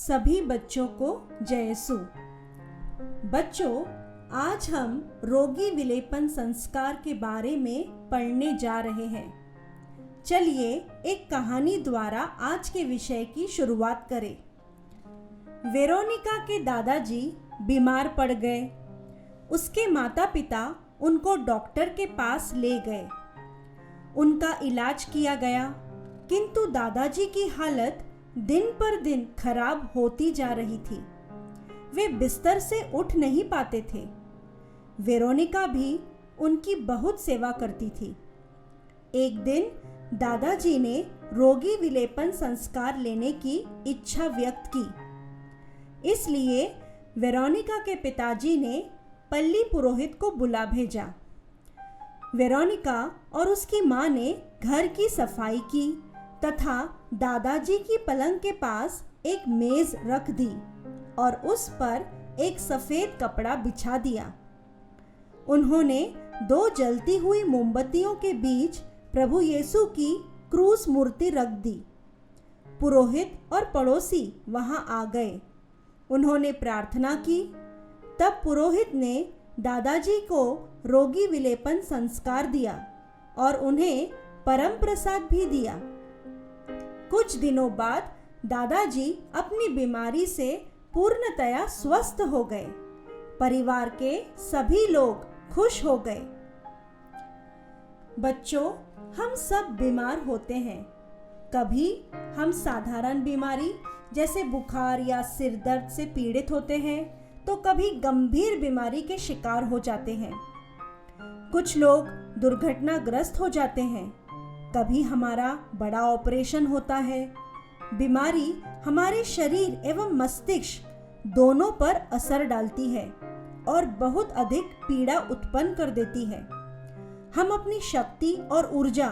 सभी बच्चों को जय यीशु। बच्चों, आज हम रोगी विलेपन संस्कार के बारे में पढ़ने जा रहे हैं। चलिए एक कहानी द्वारा आज के विषय की शुरुआत करें। वेरोनिका के दादाजी बीमार पड़ गए। उसके माता पिता उनको डॉक्टर के पास ले गए। उनका इलाज किया गया, किंतु दादाजी की हालत दिन पर दिन खराब होती जा रही थी। वे बिस्तर से उठ नहीं पाते थे। वेरोनिका भी उनकी बहुत सेवा करती थी। एक दिन दादाजी ने रोगी विलेपन संस्कार लेने की इच्छा व्यक्त की। इसलिए वेरोनिका के पिताजी ने पल्ली पुरोहित को बुला भेजा। वेरोनिका और उसकी माँ ने घर की सफाई की तथा दादाजी की पलंग के पास एक मेज रख दी और उस पर एक सफेद कपड़ा बिछा दिया। उन्होंने 2 जलती हुई मोमबत्तियों के बीच प्रभु यीशु की क्रूस मूर्ति रख दी। पुरोहित और पड़ोसी वहां आ गए। उन्होंने प्रार्थना की। तब पुरोहित ने दादाजी को रोगी विलेपन संस्कार दिया और उन्हें परम प्रसाद भी दिया। कुछ दिनों बाद दादाजी अपनी बीमारी से पूर्णतया स्वस्थ हो गए। परिवार के सभी लोग खुश हो गए। बच्चों, हम सब बीमार होते हैं। कभी हम साधारण बीमारी जैसे बुखार या सिर दर्द से पीड़ित होते हैं, तो कभी गंभीर बीमारी के शिकार हो जाते हैं। कुछ लोग दुर्घटनाग्रस्त हो जाते हैं। कभी हमारा बड़ा ऑपरेशन होता है। बीमारी हमारे शरीर एवं मस्तिष्क दोनों पर असर डालती है और बहुत अधिक पीड़ा उत्पन्न कर देती है। हम अपनी शक्ति और ऊर्जा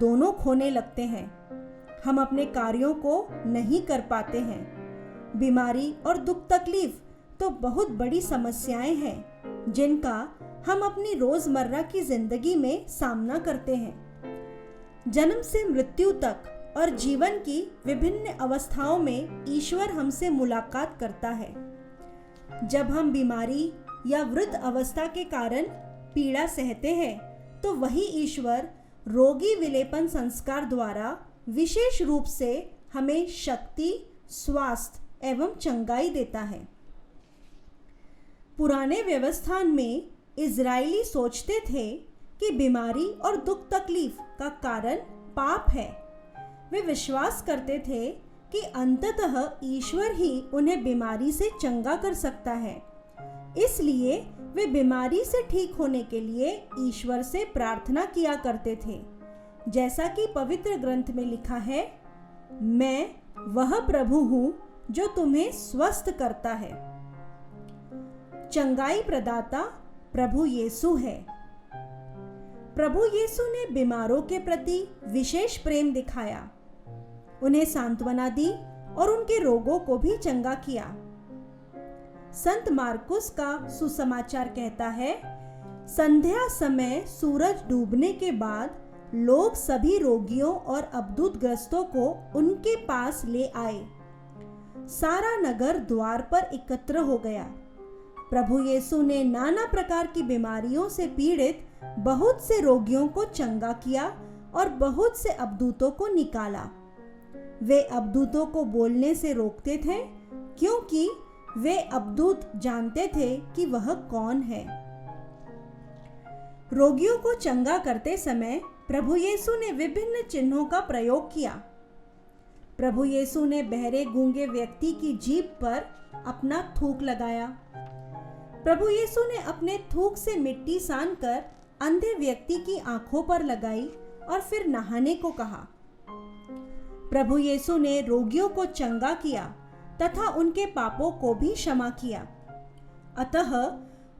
दोनों खोने लगते हैं। हम अपने कार्यों को नहीं कर पाते हैं। बीमारी और दुख तकलीफ तो बहुत बड़ी समस्याएं हैं जिनका हम अपनी रोजमर्रा की जिंदगी में सामना करते हैं। जन्म से मृत्यु तक और जीवन की विभिन्न अवस्थाओं में ईश्वर हमसे मुलाकात करता है। जब हम बीमारी या वृद्ध अवस्था के कारण पीड़ा सहते हैं, तो वही ईश्वर रोगी विलेपन संस्कार द्वारा विशेष रूप से हमें शक्ति, स्वास्थ्य एवं चंगाई देता है। पुराने व्यवस्थान में इजरायली सोचते थे कि बीमारी और दुख तकलीफ का कारण पाप है। वे विश्वास करते थे कि अंततः ईश्वर ही उन्हें बीमारी से चंगा कर सकता है। इसलिए वे बीमारी से ठीक होने के लिए ईश्वर से प्रार्थना किया करते थे। जैसा कि पवित्र ग्रंथ में लिखा है, मैं वह प्रभु हूँ जो तुम्हें स्वस्थ करता है। चंगाई प्रदाता प्रभु यीशु है। प्रभु यीशु ने बीमारों के प्रति विशेष प्रेम दिखाया, उन्हें सांत्वना दी और उनके रोगों को भी चंगा किया। संत मार्कुस का सुसमाचार कहता है, संध्या समय सूरज डूबने के बाद लोग सभी रोगियों और अबदूतग्रस्तों को उनके पास ले आए। सारा नगर द्वार पर एकत्र हो गया। प्रभु यीशु ने नाना प्रकार की बीमारियों से पीड़ित बहुत से रोगियों को चंगा किया और बहुत से अबदूतों को निकाला। वे अबदूतों को बोलने से रोकते थे, क्योंकि वे अबदूत जानते थे कि वह कौन है। रोगियों को चंगा करते समय प्रभु यीशु ने विभिन्न चिन्हों का प्रयोग किया। प्रभु यीशु ने बहरे गूंगे व्यक्ति की जीभ पर अपना थूक लगाया। प्रभु यीशु ने अपने थूक से मिट्टी सानकर अंधे व्यक्ति की आंखों पर लगाई और फिर नहाने को कहा। प्रभु यीशु ने रोगियों को चंगा किया तथा उनके पापों को भी क्षमा किया। अतः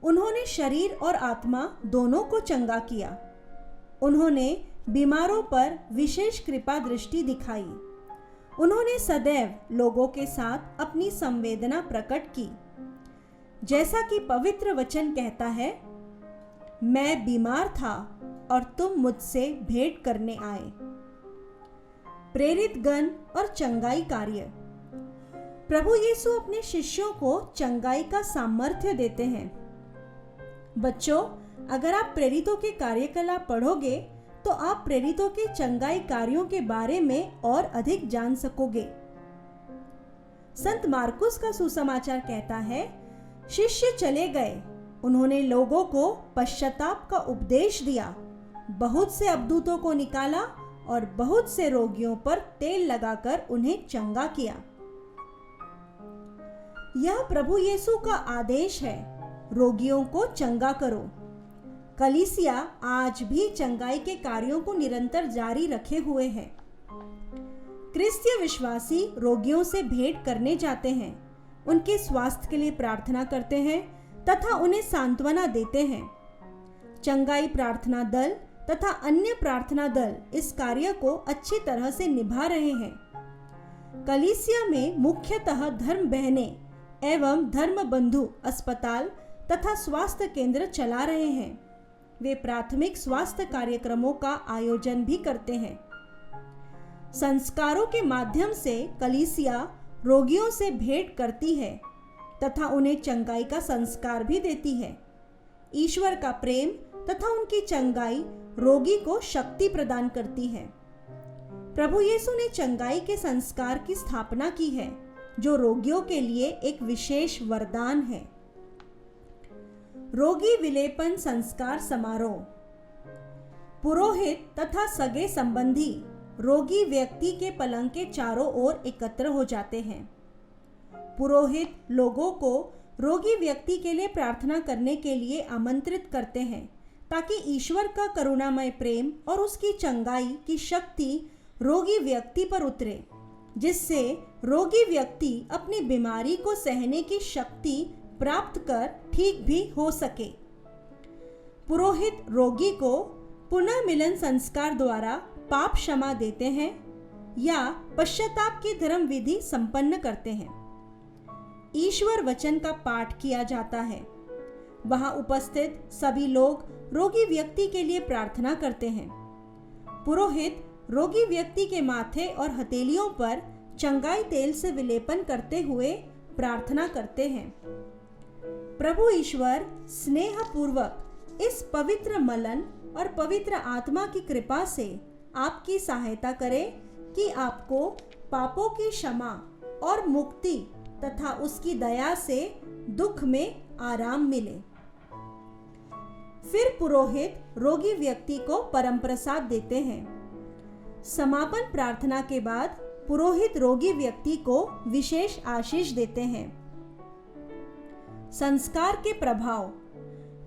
उन्होंने शरीर और आत्मा दोनों को चंगा किया। उन्होंने बीमारों पर विशेष कृपा दृष्टि दिखाई। उन्होंने सदैव लोगों के साथ अपनी संवेदना प्रकट की। जैसा कि पवित्र वचन कहता है, मैं बीमार था और तुम मुझसे भेंट करने आए। प्रेरित गण और चंगाई कार्य। प्रभु यीशु अपने शिष्यों को चंगाई का सामर्थ्य देते हैं। बच्चों, अगर आप प्रेरितों के कार्यकलाप पढ़ोगे तो आप प्रेरितों के चंगाई कार्यों के बारे में और अधिक जान सकोगे। संत मार्कुस का सुसमाचार कहता है, शिष्य चले गए, उन्होंने लोगों को पश्चाताप का उपदेश दिया, बहुत से अबदूतों को निकाला और बहुत से रोगियों पर तेल लगाकर उन्हें चंगा किया। यह प्रभु यीशु का आदेश है, रोगियों को चंगा करो। कलीसिया आज भी चंगाई के कार्यों को निरंतर जारी रखे हुए है। क्रिस्तीय विश्वासी रोगियों से भेंट करने जाते हैं, उनके स्वास्थ्य के लिए प्रार्थना करते हैं तथा उन्हें सांत्वना देते हैं। चंगाई प्रार्थना दल तथा अन्य प्रार्थना दल इस कार्य को अच्छी तरह से निभा रहे हैं। कलीसिया में मुख्यतः धर्म बहनें एवं धर्म बंधु अस्पताल तथा स्वास्थ्य केंद्र चला रहे हैं। वे प्राथमिक स्वास्थ्य कार्यक्रमों का आयोजन भी करते हैं। संस्कारों के माध्यम से कलीसिया रोगियों से भेंट करती है तथा उन्हें चंगाई का संस्कार भी देती है। ईश्वर का प्रेम तथा उनकी चंगाई रोगी को शक्ति प्रदान करती है। प्रभु यीशु ने चंगाई के संस्कार की स्थापना की है, जो रोगियों के लिए एक विशेष वरदान है। रोगी विलेपन संस्कार समारोह। पुरोहित तथा सगे संबंधी रोगी व्यक्ति के पलंग के चारों ओर एकत्र हो जाते हैं। पुरोहित लोगों को रोगी व्यक्ति के लिए प्रार्थना करने के लिए आमंत्रित करते हैं, ताकि ईश्वर का करुणामय प्रेम और उसकी चंगाई की शक्ति रोगी व्यक्ति पर उतरे, जिससे रोगी व्यक्ति अपनी बीमारी को सहने की शक्ति प्राप्त कर ठीक भी हो सके। पुरोहित रोगी को पुनः मिलन संस्कार द्वारा पाप क्षमा देते हैं या पश्चाताप की धर्म विधि संपन्न करते हैं। ईश्वर वचन का पाठ किया जाता है। वहां उपस्थित सभी लोग रोगी व्यक्ति के लिए प्रार्थना करते हैं। पुरोहित रोगी व्यक्ति के माथे और हथेलियों पर चंगाई तेल से विलेपन करते हुए प्रार्थना करते हैं। प्रभु ईश्वर स्नेह पूर्वक इस पवित्र मलन और पवित्र आत्मा की कृपा से आपकी सहायता करे कि आपको पापों की क्षमा और मुक्ति तथा उसकी दया से दुख में आराम मिले। फिर पुरोहित रोगी व्यक्ति को परम प्रसाद देते हैं। समापन प्रार्थना के बाद पुरोहित रोगी व्यक्ति को विशेष आशीष देते हैं। संस्कार के प्रभाव।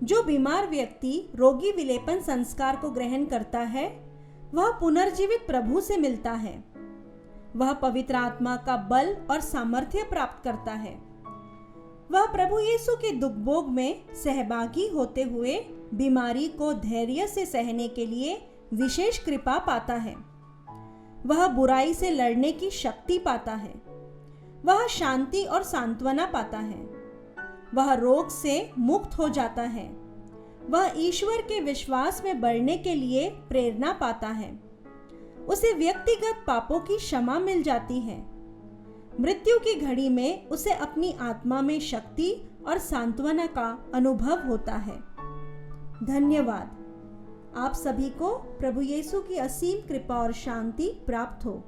जो बीमार व्यक्ति रोगी विलेपन संस्कार को ग्रहण करता है, वह पुनर्जीवित प्रभु से मिलता है। वह पवित्र आत्मा का बल और सामर्थ्य प्राप्त करता है। वह प्रभु यीशु के दुख भोग में सहभागी होते हुए बीमारी को धैर्य से सहने के लिए विशेष कृपा पाता है। वह बुराई से लड़ने की शक्ति पाता है। वह शांति और सांत्वना पाता है। वह रोग से मुक्त हो जाता है। वह ईश्वर के विश्वास में बढ़ने के लिए प्रेरणा पाता है। उसे व्यक्तिगत पापों की क्षमा मिल जाती है। मृत्यु की घड़ी में उसे अपनी आत्मा में शक्ति और सांत्वना का अनुभव होता है। धन्यवाद। आप सभी को प्रभु यीशु की असीम कृपा और शांति प्राप्त हो।